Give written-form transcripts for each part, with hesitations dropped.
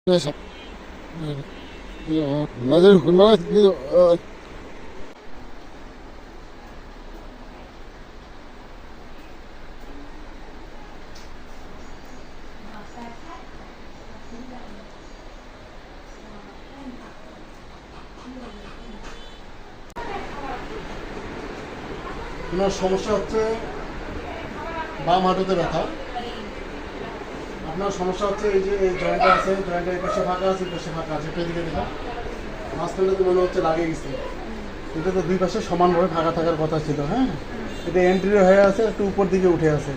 Neyse. Nazır kurmak আপনার সমস্যা হচ্ছে বাম হাঁটুতে ব্যথা। আপনার সমস্যা হচ্ছে এই যে এই জয়েন্টটা আছে, জয়েন্টের এই পাশে ফাঁকা আছে, এই পাশে ফাঁকা আছে, এটা দিকে দেখা মাঝখানটা তো মনে হচ্ছে লাগে গেছে। এটা তো দুই পাশে সমানভাবে ফাঁকা থাকার কথা ছিল। হ্যাঁ, এটা এন্ট্রিও হয়ে আছে, একটু উপর দিকে উঠে আছে।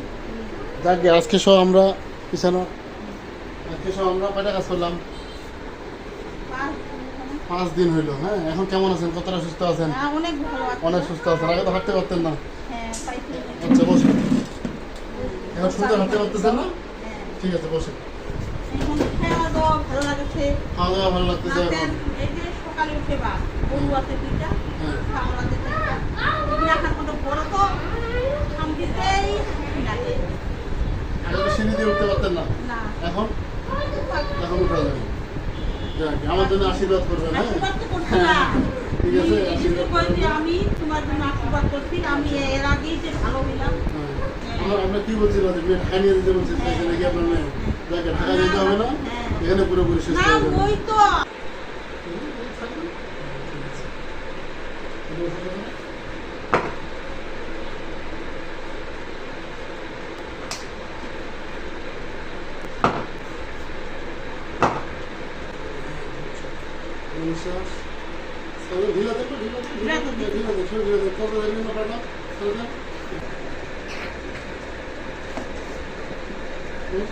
যাক গে, আজকে সব আমরা পিছানো, আজকে সব আমরা কয়টা কাজ করলাম? 5 দিন হইলো। হ্যাঁ, এখন কেমন আছেন? কতটা সুস্থ আছেন? অনেক ভালো আছে। অনেক সুস্থ আছেন। আগে তো হাঁটতে পারতেন না। হ্যাঁ, পাইছি। আচ্ছা বসুন। এখন সুন্দর হাঁটতে পারতেছেন না? ঠিক আছে, বসুন। এখন খাওয়া দাওয়া ভালো লাগছে। খাওয়া দাওয়া ভালো লাগতেছে রাতের এখন? এই যে সকালে উঠে বা গরু আছে দুইটা, হ্যাঁ। ছাগল আছে তিনটা। এগুলো এখন কত বড় তো শান্তিতেই লাগে। আগে তো সিঁড়ি দিয়ে উঠতে পারতেন না। না। এখন এখন উঠা যাবে। যাক, আমার জন্য আশীর্বাদ করবেন। হ্যাঁ, আশীর্বাদ তো করছি না। ঠিক আছে, এই আশীর্বাদ শুধু কই যে করবেন। আমি তোমার জন্য আশীর্বাদ করছি। আমি এর আগেই যে ভালো হইলাম। হ্যাঁ। আপনার কি বলছিল যে মেয়ে ঢাকা নিয়ে যেতে বলছিল, তাই নাকি আপনার মেয়ে? যাকে ঢাকা যেতে হবে না, হ্যাঁ। এখানে পুরোপুরি সুস্থ না, হয়ে যাবে। ওই তো নিঃশ্বাস ঢিলা দেখো, ঢিলা দেখো, ঢিলা দেখো, ঢিলা দেখো, ঢিলা দেখো, কত দেখবেন না পাটা? চলবে? হুম,